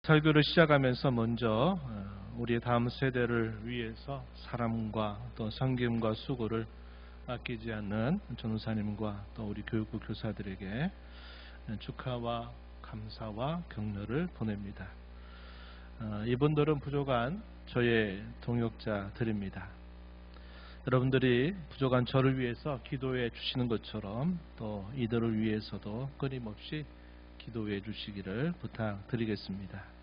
설교를 시작하면서 먼저 우리의 다음 세대를 위해서 사람과 또 섬김과 수고를 아끼지 않는 전우사님과 또 우리 교육부 교사들에게 축하와 감사와 격려를 보냅니다. 이분들은 부족한 저의 동역자들입니다. 여러분들이 부족한 저를 위해서 기도해 주시는 것처럼 또 이들을 위해서도 끊임없이 기도해 주시기를 부탁드리겠습니다.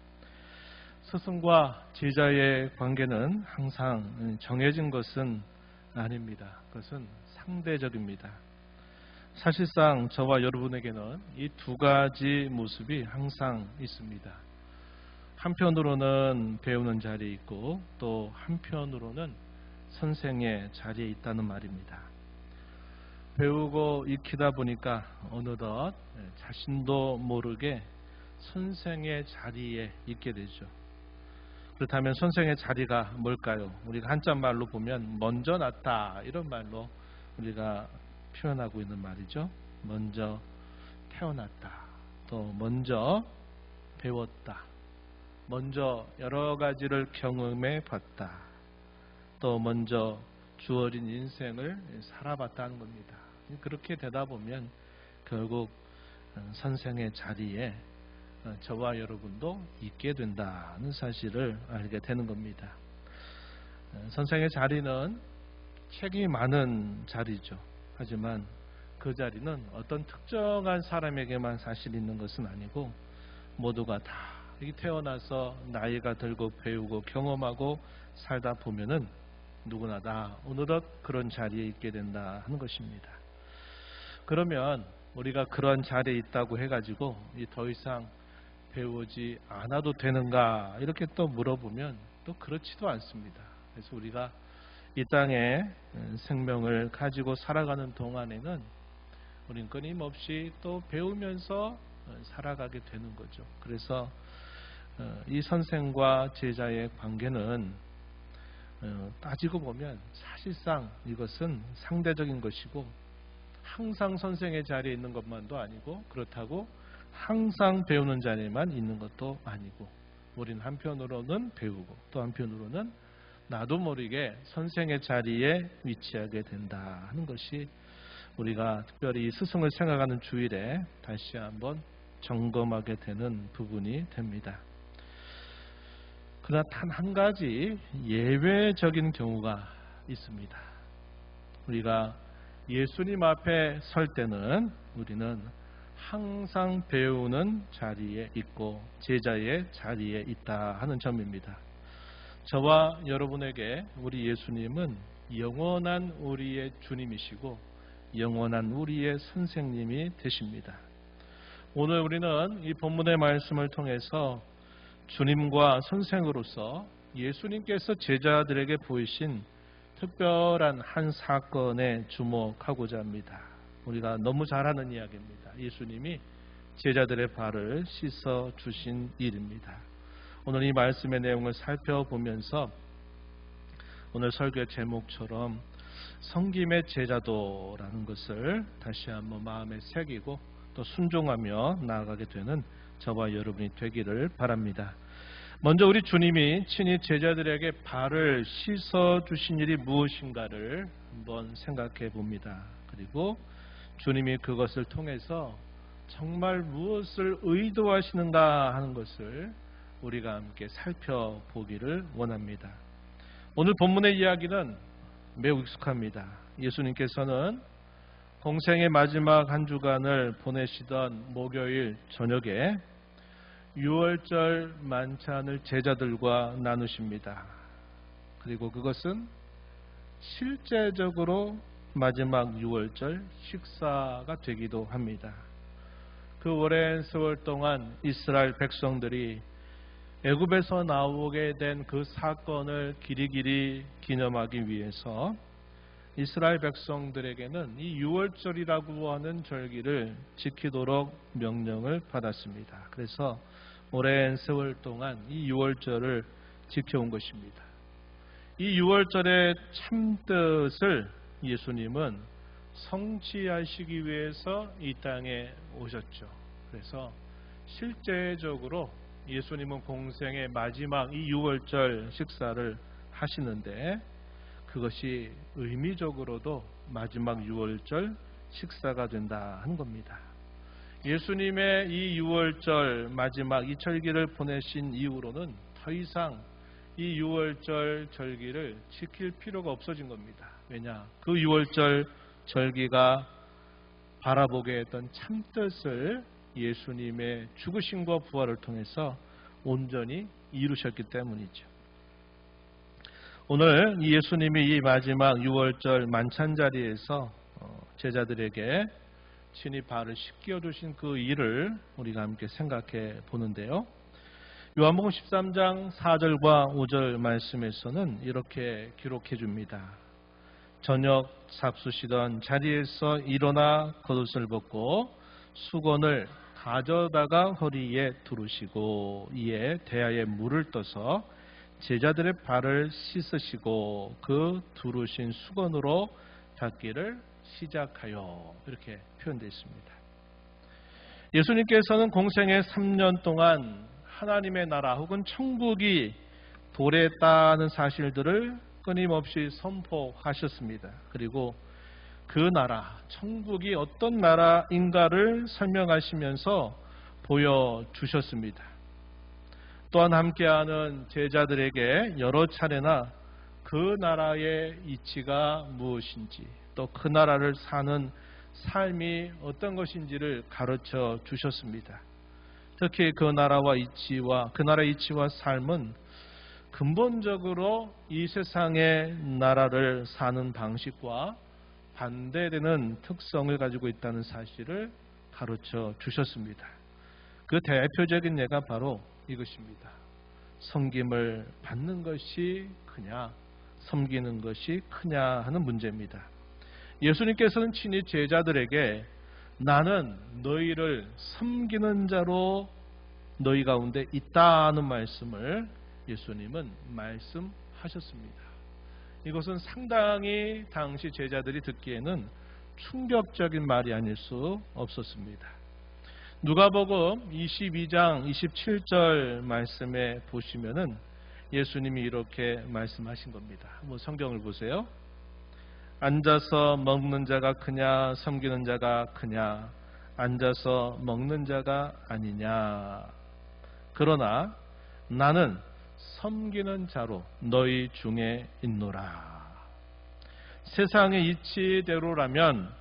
스승과 제자의 관계는 항상 정해진 것은 아닙니다. 그것은 상대적입니다. 사실상 저와 여러분에게는 이 두 가지 모습이 항상 있습니다. 한편으로는 배우는 자리에 있고 또 한편으로는 선생의 자리에 있다는 말입니다. 배우고 익히다 보니까 어느덧 자신도 모르게 선생의 자리에 있게 되죠. 그렇다면 선생의 자리가 뭘까요? 우리가 한자말로 보면 먼저 났다 이런 말로 우리가 표현하고 있는 말이죠. 먼저 태어났다, 또 먼저 배웠다, 먼저 여러 가지를 경험해 봤다, 또 먼저 주어진 인생을 살아봤다는 겁니다. 그렇게 되다 보면 결국 선생의 자리에 저와 여러분도 있게 된다는 사실을 알게 되는 겁니다. 선생의 자리는 책임이 많은 자리죠. 하지만 그 자리는 어떤 특정한 사람에게만 사실 있는 것은 아니고 모두가 다 태어나서 나이가 들고 배우고 경험하고 살다 보면은 누구나 다 어느덧 그런 자리에 있게 된다 하는 것입니다. 그러면 우리가 그런 자리에 있다고 해가지고 더 이상 배우지 않아도 되는가 이렇게 또 물어보면 또 그렇지도 않습니다. 그래서 우리가 이 땅에 생명을 가지고 살아가는 동안에는 우리는 끊임없이 또 배우면서 살아가게 되는 거죠. 그래서 이 선생과 제자의 관계는 따지고 보면 사실상 이것은 상대적인 것이고 항상 선생의 자리에 있는 것만도 아니고 그렇다고 항상 배우는 자리에만 있는 것도 아니고 우리는 한편으로는 배우고 또 한편으로는 나도 모르게 선생의 자리에 위치하게 된다 하는 것이 우리가 특별히 스승을 생각하는 주일에 다시 한번 점검하게 되는 부분이 됩니다. 그러나 단 한 가지 예외적인 경우가 있습니다. 우리가 예수님 앞에 설 때는 우리는 항상 배우는 자리에 있고 제자의 자리에 있다 하는 점입니다. 저와 여러분에게 우리 예수님은 영원한 우리의 주님이시고 영원한 우리의 선생님이 되십니다. 오늘 우리는 이 본문의 말씀을 통해서 주님과 선생으로서 예수님께서 제자들에게 보이신 특별한 한 사건에 주목하고자 합니다. 우리가 너무 잘 아는 이야기입니다. 예수님이 제자들의 발을 씻어 주신 일입니다. 오늘 이 말씀의 내용을 살펴보면서 오늘 설교의 제목처럼 섬김의 제자도라는 것을 다시 한번 마음에 새기고 또 순종하며 나아가게 되는 저와 여러분이 되기를 바랍니다. 먼저 우리 주님이 친히 제자들에게 발을 씻어 주신 일이 무엇인가를 한번 생각해 봅니다. 그리고 주님이 그것을 통해서 정말 무엇을 의도하시는가 하는 것을 우리가 함께 살펴보기를 원합니다. 오늘 본문의 이야기는 매우 익숙합니다. 예수님께서는 공생의 마지막 한 주간을 보내시던 목요일 저녁에 유월절 만찬을 제자들과 나누십니다. 그리고 그것은 실제적으로 마지막 유월절 식사가 되기도 합니다. 그 오랜 세월 동안 이스라엘 백성들이 애굽에서 나오게 된 그 사건을 길이길이 기념하기 위해서 이스라엘 백성들에게는 이 유월절이라고 하는 절기를 지키도록 명령을 받았습니다. 그래서 오랜 세월 동안 이 유월절을 지켜온 것입니다. 이 유월절의 참뜻을 예수님은 성취하시기 위해서 이 땅에 오셨죠. 그래서 실제적으로 예수님은 공생의 마지막 이 유월절 식사를 하시는데 그것이 의미적으로도 마지막 유월절 식사가 된다 하는 겁니다. 예수님의 이 유월절 마지막 이 절기를 보내신 이후로는 더 이상 이 유월절 절기를 지킬 필요가 없어진 겁니다. 왜냐? 그 유월절 절기가 바라보게 했던 참뜻을 예수님의 죽으심과 부활을 통해서 온전히 이루셨기 때문이죠. 오늘 예수님이 이 마지막 유월절 만찬 자리에서 제자들에게 친히 발을 씻겨 주신 그 일을 우리가 함께 생각해 보는데요. 요한복음 13장 4절과 5절 말씀에서는 이렇게 기록해 줍니다. 저녁 잡수시던 자리에서 일어나 겉옷을 벗고 수건을 가져다가 허리에 두르시고 이에 대야에 물을 떠서 제자들의 발을 씻으시고 그 두르신 수건으로 닦기를 시작하여 이렇게 표현되어 있습니다. 예수님께서는 공생의 3년 동안 하나님의 나라 혹은 천국이 도래했다는 사실들을 끊임없이 선포하셨습니다. 그리고 그 나라, 천국이 어떤 나라인가를 설명하시면서 보여주셨습니다. 또한 함께하는 제자들에게 여러 차례나 그 나라의 이치가 무엇인지 또 그 나라를 사는 삶이 어떤 것인지를 가르쳐 주셨습니다. 특히 그 나라의 이치와 삶은 근본적으로 이 세상의 나라를 사는 방식과 반대되는 특성을 가지고 있다는 사실을 가르쳐 주셨습니다. 그 대표적인 예가 바로 이것입니다. 섬김을 받는 것이 크냐, 섬기는 것이 크냐 하는 문제입니다. 예수님께서는 친히 제자들에게 나는 너희를 섬기는 자로 너희 가운데 있다는 말씀을 예수님은 말씀하셨습니다. 이것은 상당히 당시 제자들이 듣기에는 충격적인 말이 아닐 수 없었습니다. 누가복음 22장 27절 말씀에 보시면은 예수님이 이렇게 말씀하신 겁니다. 한번 성경을 보세요. 앉아서 먹는 자가 크냐 섬기는 자가 크냐 앉아서 먹는 자가 아니냐 그러나 나는 섬기는 자로 너희 중에 있노라. 세상의 이치대로라면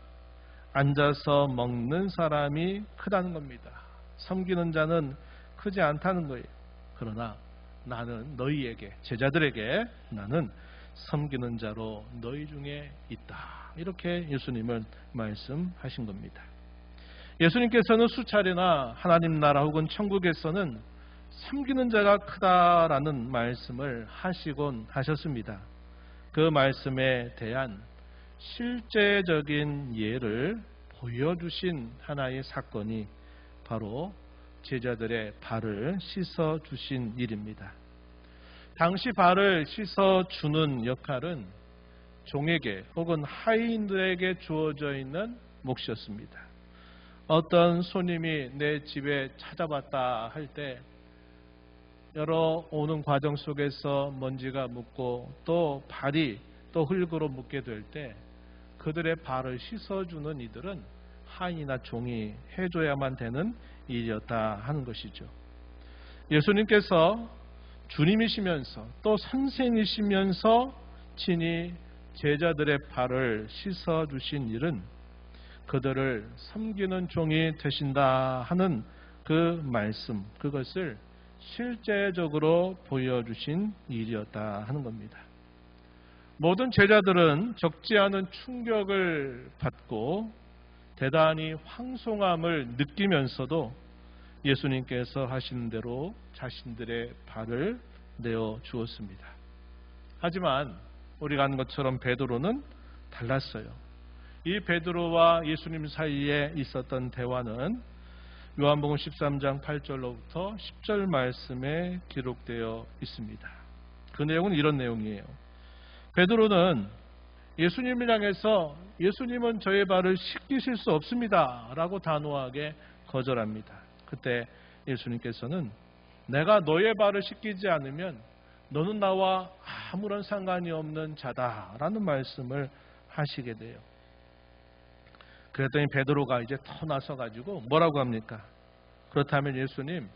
앉아서 먹는 사람이 크다는 겁니다. 섬기는 자는 크지 않다는 거예요. 그러나 나는 너희에게, 제자들에게 나는 섬기는 자로 너희 중에 있다. 이렇게 예수님은 말씀하신 겁니다. 예수님께서는 수차례나 하나님 나라 혹은 천국에서는 섬기는 자가 크다라는 말씀을 하시곤 하셨습니다. 그 말씀에 대한 실제적인 예를 보여주신 하나의 사건이 바로 제자들의 발을 씻어주신 일입니다. 당시 발을 씻어주는 역할은 종에게 혹은 하인들에게 주어져 있는 몫이었습니다. 어떤 손님이 내 집에 찾아왔다 할 때 여러 오는 과정 속에서 먼지가 묻고 또 발이 또 흙으로 묻게 될 때 그들의 발을 씻어주는 이들은 하인이나 종이 해줘야만 되는 일이었다 하는 것이죠. 예수님께서 주님이시면서 또 선생이시면서 친히 제자들의 발을 씻어주신 일은 그들을 섬기는 종이 되신다 하는 그 말씀, 그것을 실제적으로 보여주신 일이었다 하는 겁니다. 모든 제자들은 적지 않은 충격을 받고 대단히 황송함을 느끼면서도 예수님께서 하신 대로 자신들의 발을 내어 주었습니다. 하지만 우리가 아는 것처럼 베드로는 달랐어요. 이 베드로와 예수님 사이에 있었던 대화는 요한복음 13장 8절로부터 10절 말씀에 기록되어 있습니다. 그 내용은 이런 내용이에요. 베드로는 예수님을 향해서 예수님은 저의 발을 씻기실 수 없습니다 라고 단호하게 거절합니다. 그때 예수님께서는 내가 너의 발을 씻기지 않으면 너는 나와 아무런 상관이 없는 자다라는 말씀을 하시게 돼요. 그랬더니 베드로가 이제 터 나서 가지고 뭐라고 합니까? 그렇다면 예수님,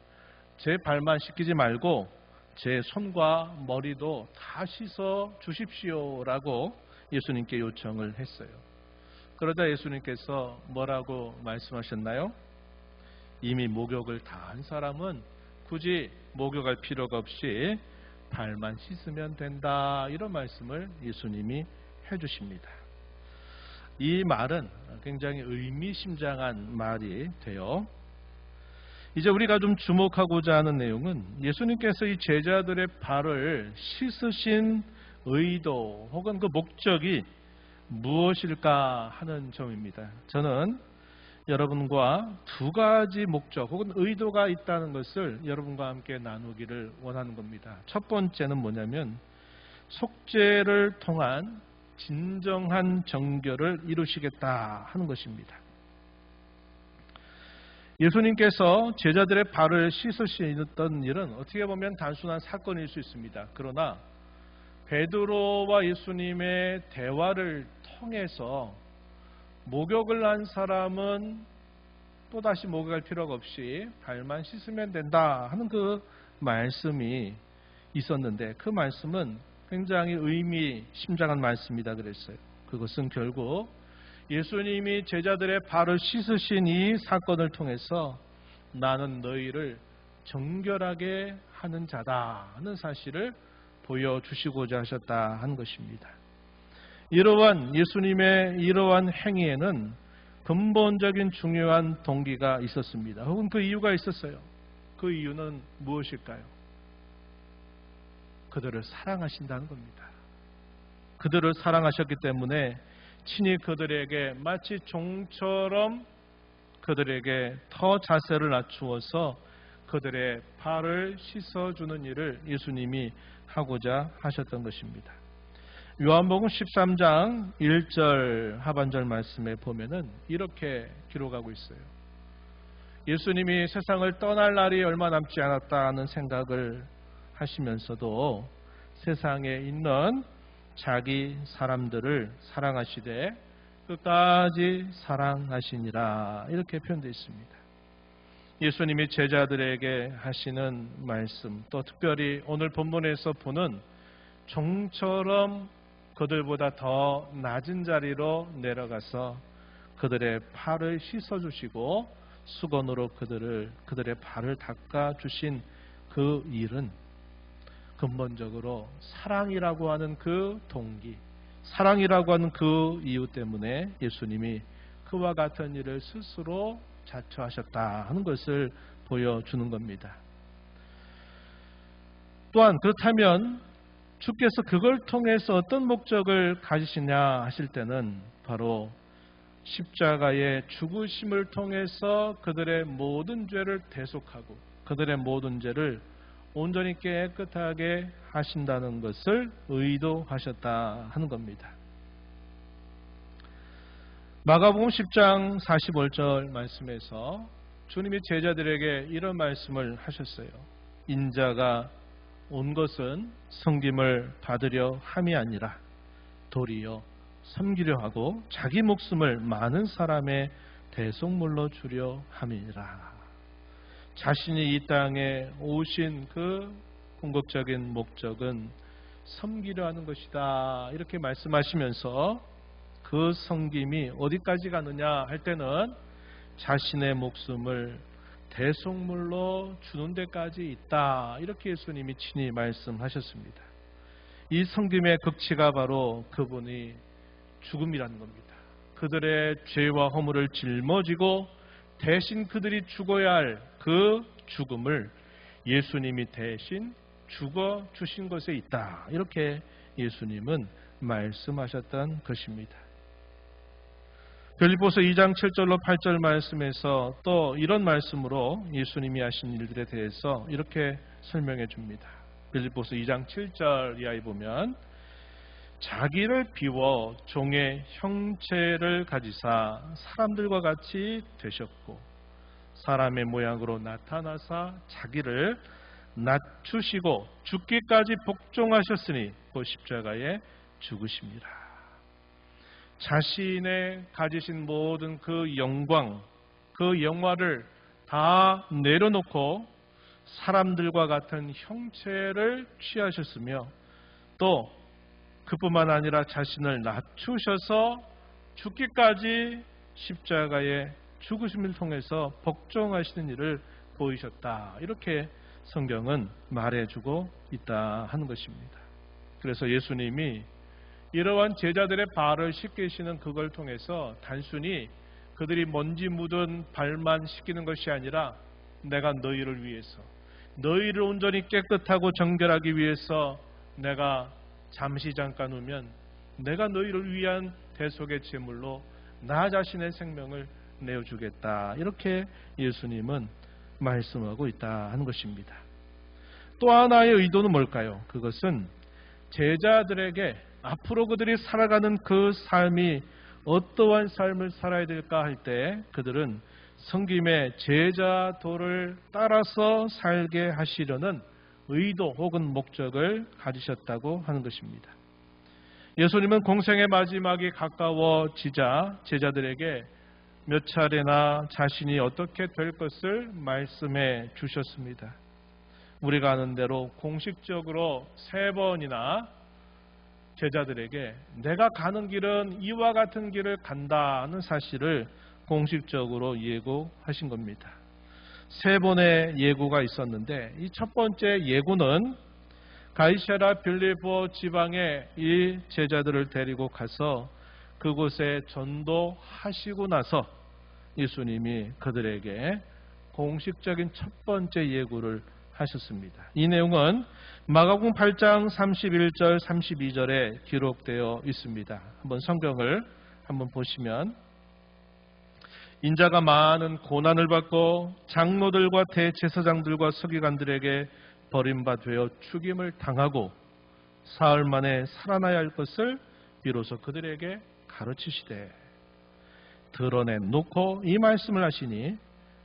제 발만 씻기지 말고 제 손과 머리도 다 씻어 주십시오라고 예수님께 요청을 했어요. 그러자 예수님께서 뭐라고 말씀하셨나요? 이미 목욕을 다 한 사람은 굳이 목욕할 필요가 없이 발만 씻으면 된다, 이런 말씀을 예수님이 해주십니다. 이 말은 굉장히 의미심장한 말이 돼요. 이제 우리가 좀 주목하고자 하는 내용은 예수님께서 이 제자들의 발을 씻으신 의도 혹은 그 목적이 무엇일까 하는 점입니다. 저는 여러분과 두 가지 목적 혹은 의도가 있다는 것을 여러분과 함께 나누기를 원하는 겁니다. 첫 번째는 뭐냐면 속죄를 통한 진정한 정결을 이루시겠다 하는 것입니다. 예수님께서 제자들의 발을 씻으셨던 일은 어떻게 보면 단순한 사건일 수 있습니다. 그러나 베드로와 예수님의 대화를 통해서 목욕을 한 사람은 또다시 목욕할 필요가 없이 발만 씻으면 된다 하는 그 말씀이 있었는데, 그 말씀은 굉장히 의미심장한 말씀이다 그랬어요. 그것은 결국 예수님이 제자들의 발을 씻으신 이 사건을 통해서 나는 너희를 정결하게 하는 자다 하는 사실을 보여주시고자 하셨다 하는 것입니다. 예수님의 이러한 행위에는 근본적인 중요한 동기가 있었습니다. 혹은 그 이유가 있었어요. 그 이유는 무엇일까요? 그들을 사랑하신다는 겁니다. 그들을 사랑하셨기 때문에 친히 그들에게 마치 종처럼 그들에게 더 자세를 낮추어서 그들의 발을 씻어주는 일을 예수님이 하고자 하셨던 것입니다. 요한복음 13장 1절 하반절 말씀에 보면은 이렇게 기록하고 있어요. 예수님이 세상을 떠날 날이 얼마 남지 않았다는 생각을 하시면서도 세상에 있는 자기 사람들을 사랑하시되 끝까지 사랑하시니라, 이렇게 표현되어 있습니다. 예수님이 제자들에게 하시는 말씀, 또 특별히 오늘 본문에서 보는 종처럼 그들보다 더 낮은 자리로 내려가서 그들의 발을 씻어주시고 수건으로 그들의 발을 닦아주신 그 일은 근본적으로 사랑이라고 하는 그 동기, 사랑이라고 하는 그 이유 때문에 예수님이 그와 같은 일을 스스로 자처하셨다 하는 것을 보여주는 겁니다. 또한 그렇다면 주께서 그걸 통해서 어떤 목적을 가지시냐 하실 때는 바로 십자가의 죽으심을 통해서 그들의 모든 죄를 대속하고 그들의 모든 죄를 온전히 깨끗하게 하신다는 것을 의도하셨다 하는 겁니다. 마가복음 10장 45절 말씀에서 주님이 제자들에게 이런 말씀을 하셨어요. 인자가 온 것은 섬김을 받으려 함이 아니라 도리어 섬기려 하고 자기 목숨을 많은 사람의 대속물로 주려 함이니라. 자신이 이 땅에 오신 그 궁극적인 목적은 섬기려 하는 것이다, 이렇게 말씀하시면서 그 섬김이 어디까지 가느냐 할 때는 자신의 목숨을 대속물로 주는 데까지 있다, 이렇게 예수님이 친히 말씀하셨습니다. 이 섬김의 극치가 바로 그분이 죽음이라는 겁니다. 그들의 죄와 허물을 짊어지고 대신 그들이 죽어야 할 그 죽음을 예수님이 대신 죽어 주신 것에 있다, 이렇게 예수님은 말씀하셨던 것입니다. 빌립보서 2장 7절로 8절 말씀에서 또 이런 말씀으로 예수님이 하신 일들에 대해서 이렇게 설명해 줍니다. 빌립보서 2장 7절 이하에 보면 자기를 비워 종의 형체를 가지사 사람들과 같이 되셨고 사람의 모양으로 나타나사 자기를 낮추시고 죽기까지 복종하셨으니 그 십자가에 죽으십니다. 자신의 가지신 모든 그 영광, 그 영화를 다 내려놓고 사람들과 같은 형체를 취하셨으며 또 그뿐만 아니라 자신을 낮추셔서 죽기까지 십자가에 죽으심을 통해서 복종하시는 일을 보이셨다. 이렇게 성경은 말해주고 있다 하는 것입니다. 그래서 예수님이 이러한 제자들의 발을 씻기시는 그걸 통해서 단순히 그들이 먼지 묻은 발만 씻기는 것이 아니라 내가 너희를 위해서, 너희를 온전히 깨끗하고 정결하기 위해서 내가 잠시 잠깐 오면 내가 너희를 위한 대속의 제물로 나 자신의 생명을 내어주겠다. 이렇게 예수님은 말씀하고 있다 하는 것입니다. 또 하나의 의도는 뭘까요? 그것은 제자들에게 앞으로 그들이 살아가는 그 삶이 어떠한 삶을 살아야 될까 할 때 그들은 성김의 제자도를 따라서 살게 하시려는 의도 혹은 목적을 가지셨다고 하는 것입니다. 예수님은 공생의 마지막이 가까워지자 제자들에게 몇 차례나 자신이 어떻게 될 것을 말씀해 주셨습니다. 우리가 아는 대로 공식적으로 3번이나 제자들에게 내가 가는 길은 이와 같은 길을 간다는 사실을 공식적으로 예고하신 겁니다. 3번의 예고가 있었는데 이 첫 번째 예고는 가이사랴 빌립보 지방에 이 제자들을 데리고 가서 그곳에 전도하시고 나서 예수님이 그들에게 공식적인 첫 번째 예고를 하셨습니다. 이 내용은 마가복음 8장 31절 32절에 기록되어 있습니다. 한번 성경을 한번 보시면 인자가 많은 고난을 받고 장로들과 대제사장들과 서기관들에게 버림받아 죽임을 당하고 사흘 만에 살아나야 할 것을 비로소 그들에게 가르치시되 드러내놓고 이 말씀을 하시니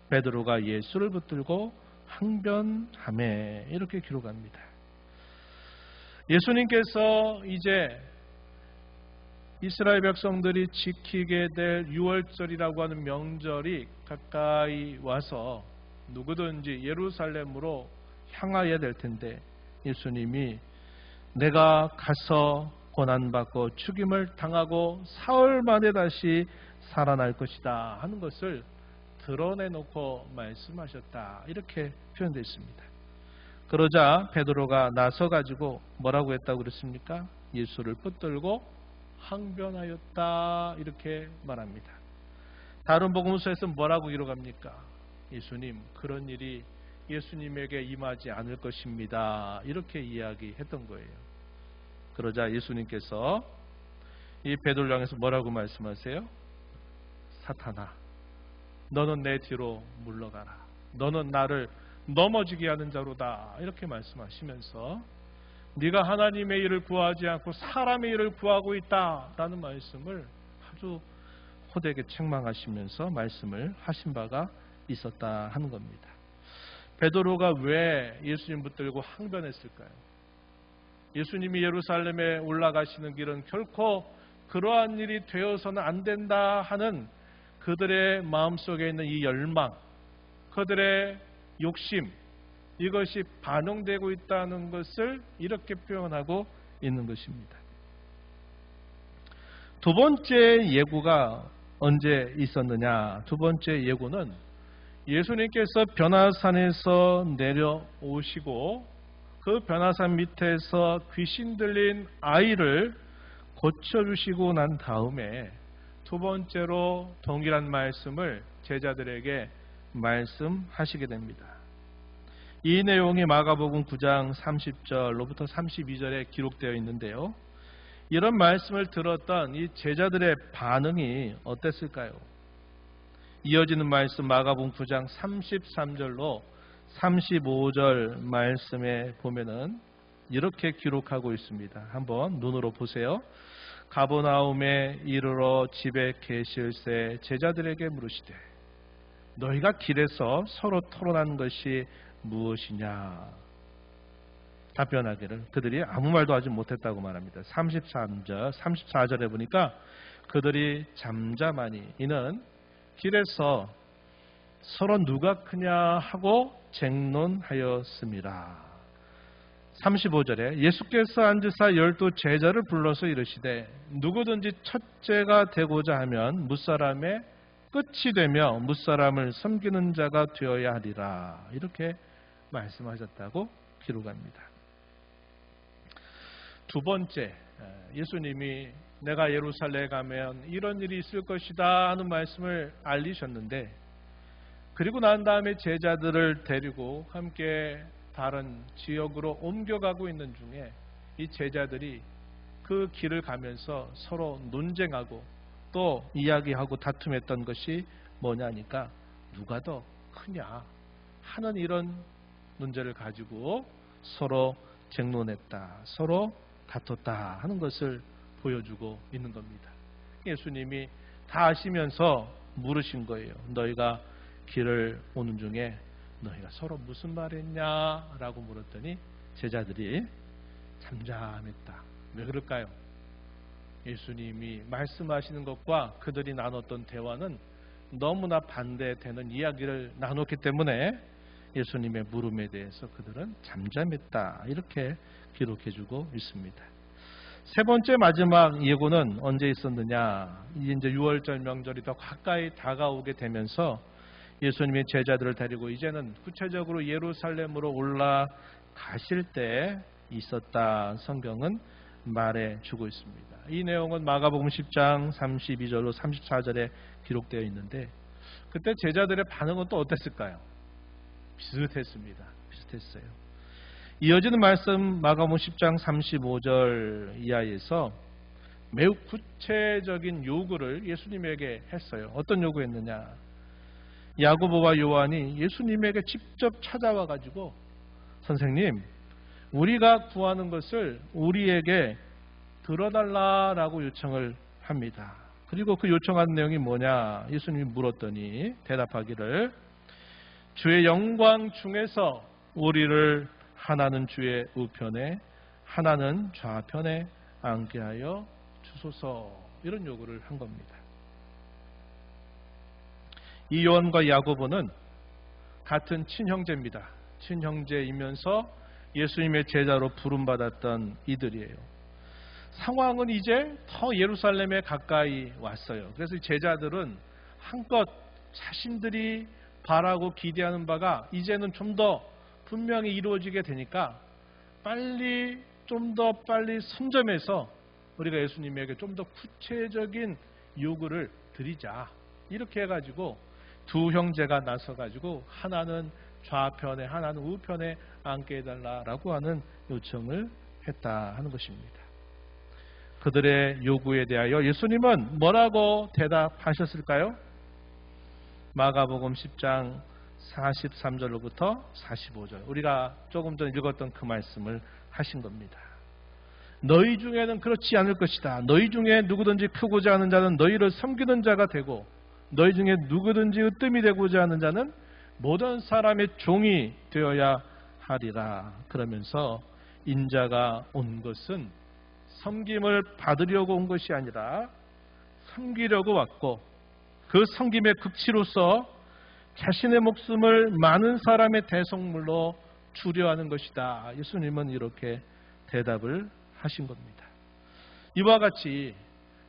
베드로가 예수를 붙들고 항변하매 이렇게 기록합니다. 예수님께서 이제 이스라엘 백성들이 지키게 될 유월절이라고 하는 명절이 가까이 와서 누구든지 예루살렘으로 향하여야 될 텐데 예수님이 내가 가서 고난받고 죽임을 당하고 사흘 만에 다시 살아날 것이다 하는 것을 드러내놓고 말씀하셨다. 이렇게 표현되어 있습니다. 그러자 베드로가 나서가지고 뭐라고 했다고 그랬습니까? 예수를 붙들고 항변하였다. 이렇게 말합니다. 다른 복음서에서는 뭐라고 기록합니까? 예수님, 그런 일이 예수님에게 임하지 않을 것입니다. 이렇게 이야기했던 거예요. 그러자 예수님께서 이 베드로를 향해서 뭐라고 말씀하세요? 사탄아, 너는 내 뒤로 물러가라. 너는 나를 넘어지게 하는 자로다. 이렇게 말씀하시면서 네가 하나님의 일을 구하지 않고 사람의 일을 구하고 있다라는 말씀을 아주 호되게 책망하시면서 말씀을 하신 바가 있었다 하는 겁니다. 베드로가 왜 예수님 붙들고 항변했을까요? 예수님이 예루살렘에 올라가시는 길은 결코 그러한 일이 되어서는 안 된다 하는 그들의 마음속에 있는 이 열망, 그들의 욕심, 이것이 반영되고 있다는 것을 이렇게 표현하고 있는 것입니다. 두 번째 예고가 언제 있었느냐? 두 번째 예고는 예수님께서 변화산에서 내려오시고 그 변화산 밑에서 귀신 들린 아이를 고쳐주시고 난 다음에 두 번째로 동일한 말씀을 제자들에게 말씀하시게 됩니다. 이 내용이 마가복음 9장 30절로부터 32절에 기록되어 있는데요. 이런 말씀을 들었던 이 제자들의 반응이 어땠을까요? 이어지는 말씀 마가복음 9장 33절로 35절 말씀에 보면은 이렇게 기록하고 있습니다. 한번 눈으로 보세요. 가버나움에 이르러 집에 계실새 제자들에게 물으시되 너희가 길에서 서로 토론한 것이 무엇이냐? 답변하기를 그들이 아무 말도 하지 못했다고 말합니다. 34절에 보니까 그들이 잠잠하니 이는 길에서 서로 누가 크냐 하고 쟁론하였습니다. 35절에 예수께서 앉으사 12 제자를 불러서 이르시되 누구든지 첫째가 되고자 하면 무사람의 끝이 되며 무사람을 섬기는 자가 되어야 하리라. 이렇게 말씀하셨다고 기록합니다. 두 번째, 예수님이 내가 예루살렘에 가면 이런 일이 있을 것이다 하는 말씀을 알리셨는데, 그리고 난 다음에 제자들을 데리고 함께 다른 지역으로 옮겨가고 있는 중에 이 제자들이 그 길을 가면서 서로 논쟁하고 또 이야기하고 다툼했던 것이 뭐냐니까 누가 더 크냐 하는 이런 문제를 가지고 서로 쟁론했다, 서로 다퉜다 하는 것을 보여주고 있는 겁니다. 예수님이 다 아시면서 물으신 거예요. 너희가 길을 오는 중에 너희가 서로 무슨 말 했냐라고 물었더니 제자들이 잠잠했다. 왜 그럴까요? 예수님이 말씀하시는 것과 그들이 나눴던 대화는 너무나 반대되는 이야기를 나눴기 때문에 예수님의 물음에 대해서 그들은 잠잠했다. 이렇게 기록해주고 있습니다. 세 번째 마지막 예고는 언제 있었느냐? 이제 6월절 명절이 더 가까이 다가오게 되면서 예수님이 제자들을 데리고 이제는 구체적으로 예루살렘으로 올라가실 때 있었다. 성경은 말해주고 있습니다. 이 내용은 마가복음 10장 32절로 34절에 기록되어 있는데 그때 제자들의 반응은 또 어땠을까요? 비슷했습니다. 비슷했어요. 이어지는 말씀 마가복음 10장 35절 이하에서 매우 구체적인 요구를 예수님에게 했어요. 어떤 요구했느냐? 야고보와 요한이 예수님에게 직접 찾아와 가지고 선생님, 우리가 구하는 것을 우리에게 들어달라라고 요청을 합니다. 그리고 그 요청한 내용이 뭐냐? 예수님이 물었더니 대답하기를 주의 영광 중에서 우리를 하나는 주의 우편에 하나는 좌편에 앉게 하여 주소서, 이런 요구를 한 겁니다. 이 요한과 야고보는 같은 친형제입니다. 친형제이면서 예수님의 제자로 부름받았던 이들이에요. 상황은 이제 더 예루살렘에 가까이 왔어요. 그래서 제자들은 한껏 자신들이 바라고 기대하는 바가 이제는 좀 더 분명히 이루어지게 되니까 좀 더 빨리 선점해서 우리가 예수님에게 좀 더 구체적인 요구를 드리자. 이렇게 해가지고 두 형제가 나서가지고 하나는 좌편에 하나는 우편에 앉게 해달라라고 하는 요청을 했다 하는 것입니다. 그들의 요구에 대하여 예수님은 뭐라고 대답하셨을까요? 마가복음 10장 43절로부터 45절, 우리가 조금 전에 읽었던 그 말씀을 하신 겁니다. 너희 중에는 그렇지 않을 것이다. 너희 중에 누구든지 크고자 하는 자는 너희를 섬기는 자가 되고 너희 중에 누구든지 으뜸이 되고자 하는 자는 모든 사람의 종이 되어야 하리라. 그러면서 인자가 온 것은 섬김을 받으려고 온 것이 아니라 섬기려고 왔고 그 섬김의 극치로서 자신의 목숨을 많은 사람의 대속물로 주려 하는 것이다. 예수님은 이렇게 대답을 하신 겁니다. 이와 같이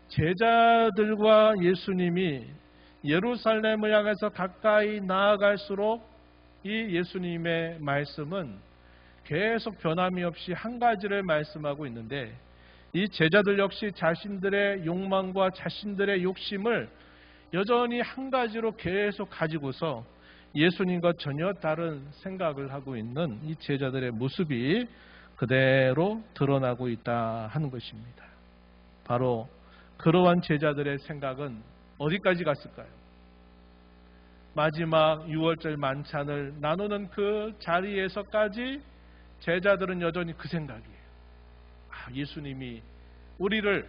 제자들과 예수님이 예루살렘을 향해서 가까이 나아갈수록 이 예수님의 말씀은 계속 변함이 없이 한 가지를 말씀하고 있는데, 이 제자들 역시 자신들의 욕망과 자신들의 욕심을 여전히 한 가지로 계속 가지고서 예수님과 전혀 다른 생각을 하고 있는 이 제자들의 모습이 그대로 드러나고 있다 하는 것입니다. 바로 그러한 제자들의 생각은 어디까지 갔을까요? 마지막 6월절 만찬을 나누는 그 자리에서까지 제자들은 여전히 그 생각이에요. 예수님이 우리를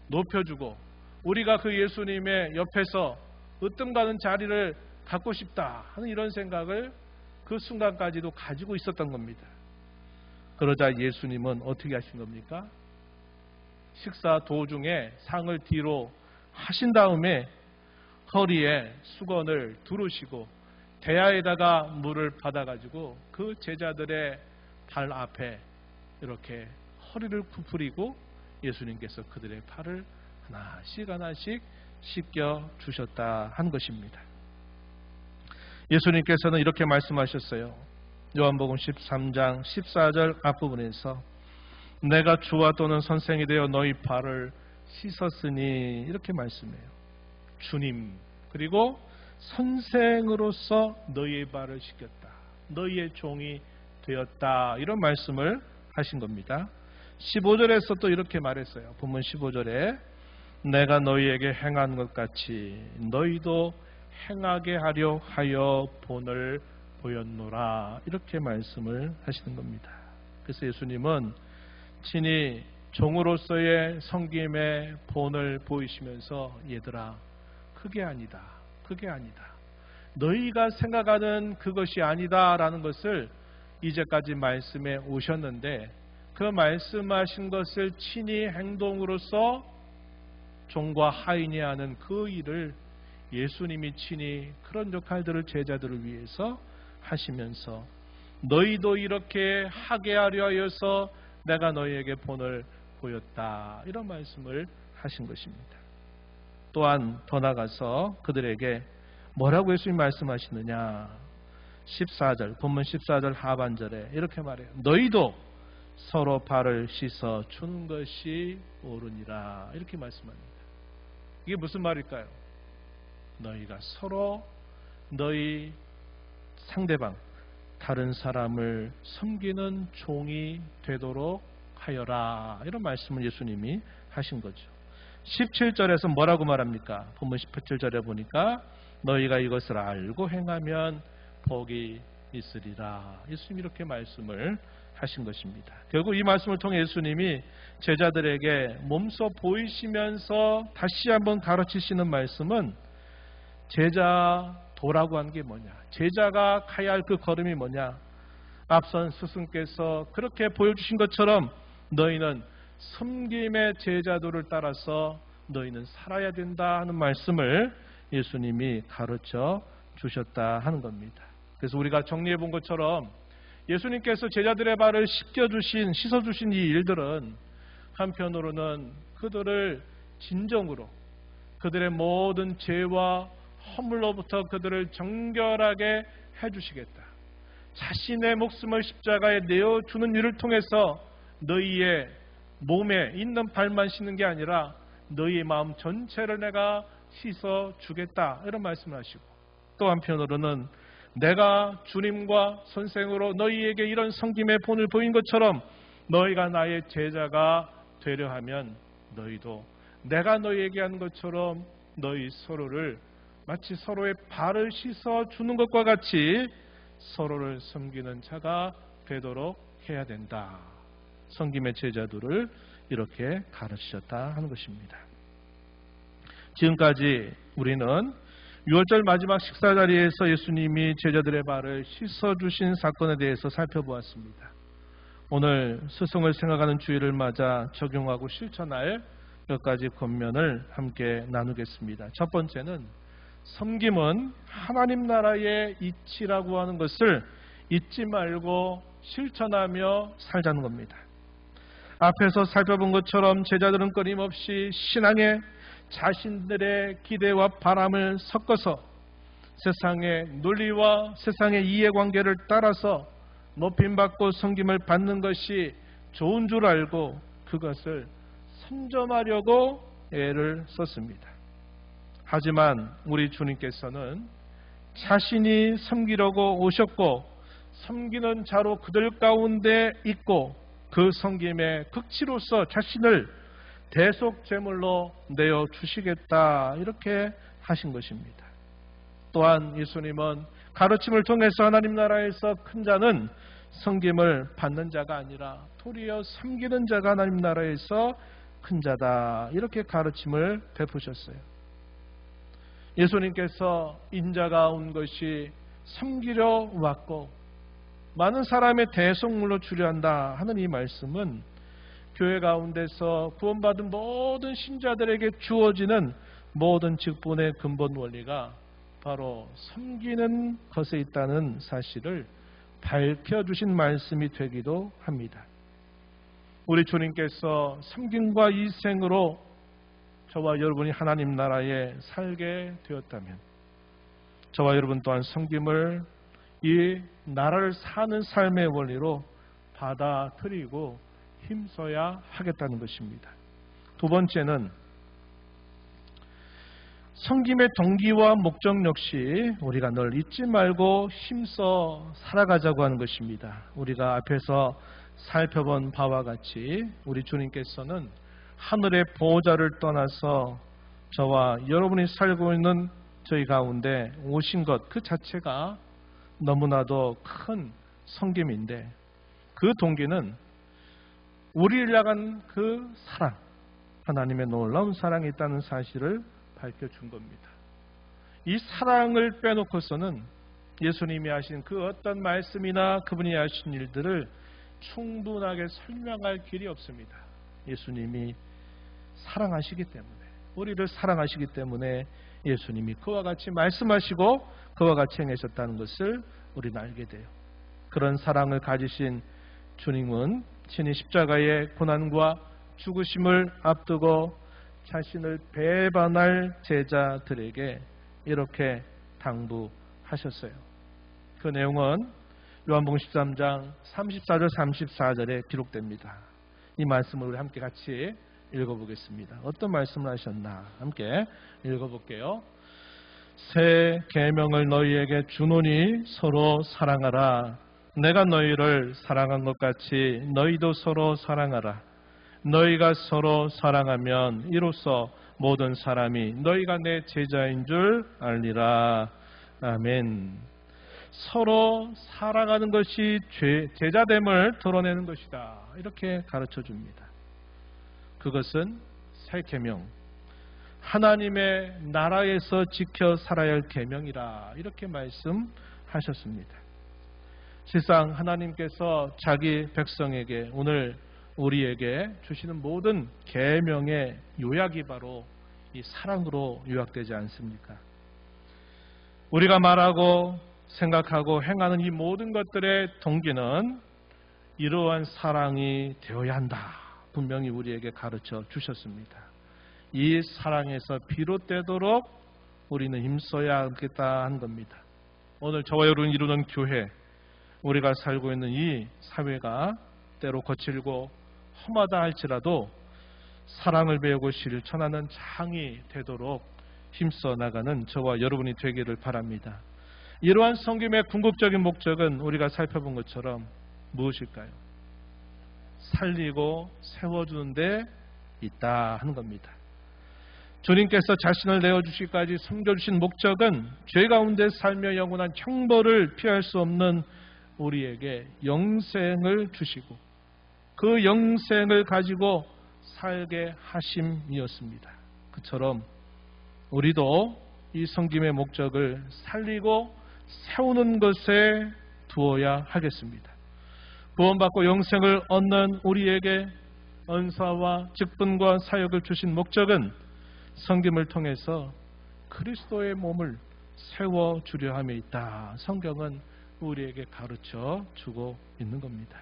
높여주고 우리가 그 예수님의 옆에서 으뜸가는 자리를 갖고 싶다 하는 이런 생각을 그 순간까지도 가지고 있었던 겁니다. 그러자 예수님은 어떻게 하신 겁니까? 식사 도중에 상을 뒤로 하신 다음에 허리에 수건을 두르시고 대야에다가 물을 받아가지고 그 제자들의 발 앞에 이렇게 허리를 굽히고 예수님께서 그들의 팔을 하나씩 하나씩 씻겨 주셨다 한 것입니다. 예수님께서는 이렇게 말씀하셨어요. 요한복음 13장 14절 앞부분에서 내가 주와 또는 선생이 되어 너희 발을 씻었으니 이렇게 말씀해요. 주님 그리고 선생으로서 너희의 발을 씻겼다. 너희의 종이 되었다. 이런 말씀을 하신 겁니다. 15절에서 또 이렇게 말했어요. 본문 15절에 내가 너희에게 행한 것 같이 너희도 행하게 하려 하여 본을 보였노라. 이렇게 말씀을 하시는 겁니다. 그래서 예수님은 친히 종으로서의 섬김의 본을 보이시면서 얘들아 그게 아니다. 그게 아니다. 너희가 생각하는 그것이 아니다 라는 것을 이제까지 말씀해 오셨는데 그 말씀하신 것을 친히 행동으로서 종과 하인이 하는 그 일을 예수님이 친히 그런 역할들을 제자들을 위해서 하시면서 너희도 이렇게 하게 하려 하여서 내가 너희에게 본을 보였다. 이런 말씀을 하신 것입니다. 또한 더 나아가서 그들에게 뭐라고 예수님이 말씀하시느냐. 14절 본문 14절 하반절에 이렇게 말해요. 너희도 서로 발을 씻어 주는 것이 옳으니라. 이렇게 말씀합니다. 이게 무슨 말일까요? 너희가 서로 너희 상대방 다른 사람을 섬기는 종이 되도록 하여라. 이런 말씀을 예수님이 하신 거죠. 17절에서 뭐라고 말합니까? 본문 17절에 보니까 너희가 이것을 알고 행하면 복이 있으리라. 예수님이 이렇게 말씀을 하신 것입니다. 결국 이 말씀을 통해 예수님이 제자들에게 몸소 보이시면서 다시 한번 가르치시는 말씀은 제자도라고 하는 게 뭐냐, 제자가 가야 할 그 걸음이 뭐냐, 앞선 스승께서 그렇게 보여주신 것처럼 너희는 섬김의 제자도를 따라서 너희는 살아야 된다 하는 말씀을 예수님이 가르쳐 주셨다 하는 겁니다. 그래서 우리가 정리해 본 것처럼 예수님께서 제자들의 발을 씻어주신 이 일들은 한편으로는 그들을 진정으로 그들의 모든 죄와 허물로부터 그들을 정결하게 해주시겠다. 자신의 목숨을 십자가에 내어주는 일을 통해서 너희의 몸에 있는 발만 씻는 게 아니라 너희의 마음 전체를 내가 씻어주겠다. 이런 말씀을 하시고 또 한편으로는 내가 주님과 선생으로 너희에게 이런 섬김의 본을 보인 것처럼 너희가 나의 제자가 되려 하면 너희도 내가 너희에게 한 것처럼 너희 서로를 마치 서로의 발을 씻어주는 것과 같이 서로를 섬기는 자가 되도록 해야 된다. 섬김의 제자들을 이렇게 가르치셨다 하는 것입니다. 지금까지 우리는 6월절 마지막 식사 자리에서 예수님이 제자들의 발을 씻어주신 사건에 대해서 살펴보았습니다. 오늘 스승을 생각하는 주일을 맞아 적용하고 실천할 몇 가지 권면을 함께 나누겠습니다. 첫 번째는 섬김은 하나님 나라의 이치라고 하는 것을 잊지 말고 실천하며 살자는 겁니다. 앞에서 살펴본 것처럼 제자들은 끊임없이 신앙에 자신들의 기대와 바람을 섞어서 세상의 논리와 세상의 이해관계를 따라서 높임받고 섬김을 받는 것이 좋은 줄 알고 그것을 선점하려고 애를 썼습니다. 하지만 우리 주님께서는 자신이 섬기려고 오셨고 섬기는 자로 그들 가운데 있고 그 섬김의 극치로서 자신을 대속 제물로 내어주시겠다 이렇게 하신 것입니다. 또한 예수님은 가르침을 통해서 하나님 나라에서 큰 자는 섬김을 받는 자가 아니라 도리어 섬기는 자가 하나님 나라에서 큰 자다 이렇게 가르침을 베푸셨어요. 예수님께서 인자가 온 것이 섬기려 왔고 많은 사람의 대속물로 주려 한다 하는 이 말씀은 교회 가운데서 구원받은 모든 신자들에게 주어지는 모든 직분의 근본 원리가 바로 섬기는 것에 있다는 사실을 밝혀주신 말씀이 되기도 합니다. 우리 주님께서 섬김과 희생으로 저와 여러분이 하나님 나라에 살게 되었다면 저와 여러분 또한 섬김을 이 나라를 사는 삶의 원리로 받아들이고 힘써야 하겠다는 것입니다. 두 번째는 섬김의 동기와 목적 역시 우리가 늘 잊지 말고 힘써 살아가자고 하는 것입니다. 우리가 앞에서 살펴본 바와 같이 우리 주님께서는 하늘의 보호자를 떠나서 저와 여러분이 살고 있는 저희 가운데 오신 것 그 자체가 너무나도 큰 섬김인데 그 동기는 우리를 향한 그 사랑, 하나님의 놀라운 사랑이 있다는 사실을 밝혀준 겁니다. 이 사랑을 빼놓고서는 예수님이 하신 그 어떤 말씀이나 그분이 하신 일들을 충분하게 설명할 길이 없습니다. 예수님이 사랑하시기 때문에, 우리를 사랑하시기 때문에 예수님이 그와 같이 말씀하시고 그와 같이 행하셨다는 것을 우리는 알게 돼요. 그런 사랑을 가지신 주님은 친히 십자가의 고난과 죽으심을 앞두고 자신을 배반할 제자들에게 이렇게 당부하셨어요. 그 내용은 요한복음 13장 34절 34절에 기록됩니다. 이 말씀을 우리 함께 같이 읽어보겠습니다. 어떤 말씀을 하셨나 함께 읽어볼게요. 새 계명을 너희에게 주노니 서로 사랑하라. 내가 너희를 사랑한 것 같이 너희도 서로 사랑하라. 너희가 서로 사랑하면 이로써 모든 사람이 너희가 내 제자인 줄 알리라. 아멘. 서로 사랑하는 것이 제자됨을 드러내는 것이다. 이렇게 가르쳐 줍니다. 그것은 새 계명, 하나님의 나라에서 지켜 살아야 할 계명이라 이렇게 말씀하셨습니다. 실상 하나님께서 자기 백성에게 오늘 우리에게 주시는 모든 계명의 요약이 바로 이 사랑으로 요약되지 않습니까? 우리가 말하고 생각하고 행하는 이 모든 것들의 동기는 이러한 사랑이 되어야 한다. 분명히 우리에게 가르쳐 주셨습니다. 이 사랑에서 비롯되도록 우리는 힘써야 하겠다 한 겁니다. 오늘 저와 여러분 이루는 교회, 우리가 살고 있는 이 사회가 때로 거칠고 험하다 할지라도 사랑을 배우고 실천하는 장이 되도록 힘써 나가는 저와 여러분이 되기를 바랍니다. 이러한 섬김의 궁극적인 목적은 우리가 살펴본 것처럼 무엇일까요? 살리고 세워주는 데 있다 하는 겁니다. 주님께서 자신을 내어주시기까지 섬겨주신 목적은 죄 가운데 살며 영원한 형벌을 피할 수 없는 우리에게 영생을 주시고 그 영생을 가지고 살게 하심이었습니다. 그처럼 우리도 이 섬김의 목적을 살리고 세우는 것에 두어야 하겠습니다. 구원받고 영생을 얻는 우리에게 은사와 직분과 사역을 주신 목적은 섬김을 통해서 그리스도의 몸을 세워주려 함에 있다. 성경은 우리에게 가르쳐 주고 있는 겁니다.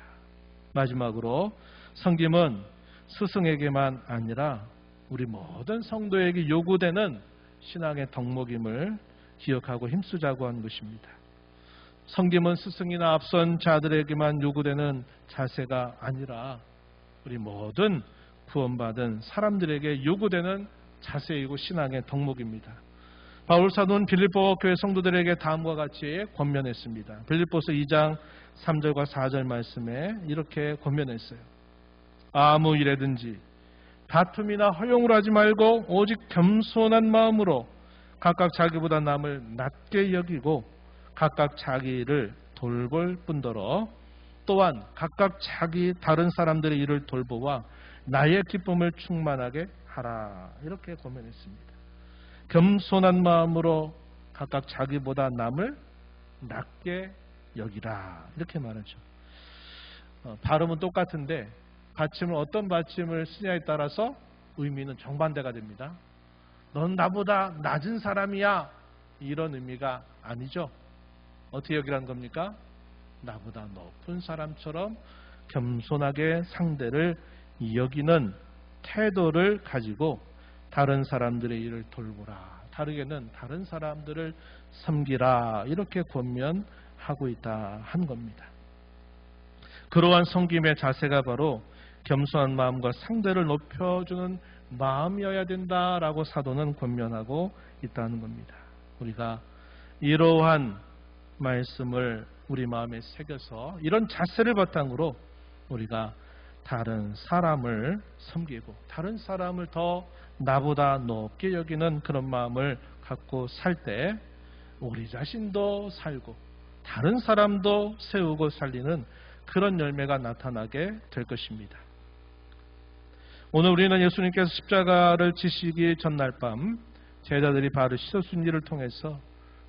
마지막으로 섬김은 스승에게만 아니라 우리 모든 성도에게 요구되는 신앙의 덕목임을 기억하고 힘쓰자고 하는 것입니다. 섬김은 스승이나 앞선 자들에게만 요구되는 자세가 아니라 우리 모든 구원받은 사람들에게 요구되는 자세이고 신앙의 덕목입니다. 바울 사도는 빌립보 교회 성도들에게 다음과 같이 권면했습니다. 빌립보서 2장 3절과 4절 말씀에 이렇게 권면했어요. 아무 일에든지 다툼이나 허용을 하지 말고 오직 겸손한 마음으로 각각 자기보다 남을 낮게 여기고 각각 자기를 돌볼 뿐더러 또한 각각 자기 다른 사람들의 일을 돌보아 나의 기쁨을 충만하게 하라. 이렇게 권면했습니다. 겸손한 마음으로 각각 자기보다 남을 낮게 여기라 이렇게 말하죠. 발음은 똑같은데 받침을 어떤 받침을 쓰냐에 따라서 의미는 정반대가 됩니다. 넌 나보다 낮은 사람이야 이런 의미가 아니죠. 어떻게 여기라는 겁니까? 나보다 높은 사람처럼 겸손하게 상대를 여기는 태도를 가지고 다른 사람들의 일을 돌보라. 다르게는 다른 사람들을 섬기라. 이렇게 권면하고 있다 한 겁니다. 그러한 섬김의 자세가 바로 겸손한 마음과 상대를 높여주는 마음이어야 된다라고 사도는 권면하고 있다는 겁니다. 우리가 이러한 말씀을 우리 마음에 새겨서 이런 자세를 바탕으로 우리가 다른 사람을 섬기고 다른 사람을 더 나보다 높게 여기는 그런 마음을 갖고 살 때 우리 자신도 살고 다른 사람도 세우고 살리는 그런 열매가 나타나게 될 것입니다. 오늘 우리는 예수님께서 십자가를 지시기 전날 밤 제자들이 발을 씻어준 일을 통해서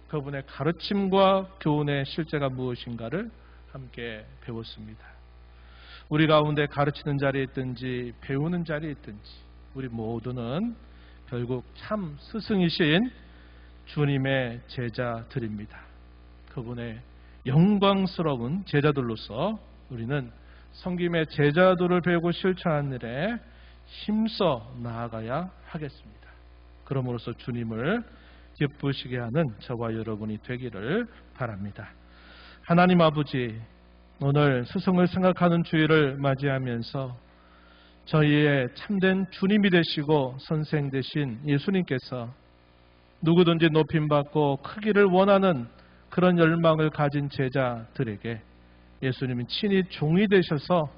그분의 가르침과 교훈의 실제가 무엇인가를 함께 배웠습니다. 우리 가운데 가르치는 자리에 있든지 배우는 자리에 있든지 우리 모두는 결국 참 스승이신 주님의 제자들입니다. 그분의 영광스러운 제자들로서 우리는 섬김의 제자들을 배우고 실천하는 일에 힘써 나아가야 하겠습니다. 그러므로써 주님을 기쁘시게 하는 저와 여러분이 되기를 바랍니다. 하나님 아버지, 오늘 스승을 생각하는 주일을 맞이하면서 저희의 참된 주님이 되시고 선생 되신 예수님께서 누구든지 높임받고 크기를 원하는 그런 열망을 가진 제자들에게 예수님이 친히 종이 되셔서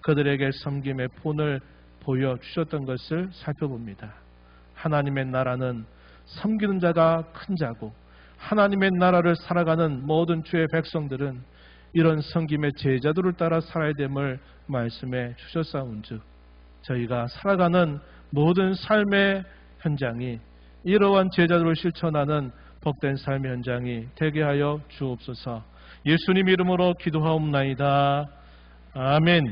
그들에게 섬김의 본을 보여주셨던 것을 살펴봅니다. 하나님의 나라는 섬기는 자가 큰 자고 하나님의 나라를 살아가는 모든 주의 백성들은 이런 섬김의 제자들을 따라 살아야 됨을 말씀해 주셨사온즉 저희가 살아가는 모든 삶의 현장이 이러한 제자들을 실천하는 복된 삶의 현장이 되게 하여 주옵소서. 예수님 이름으로 기도하옵나이다. 아멘.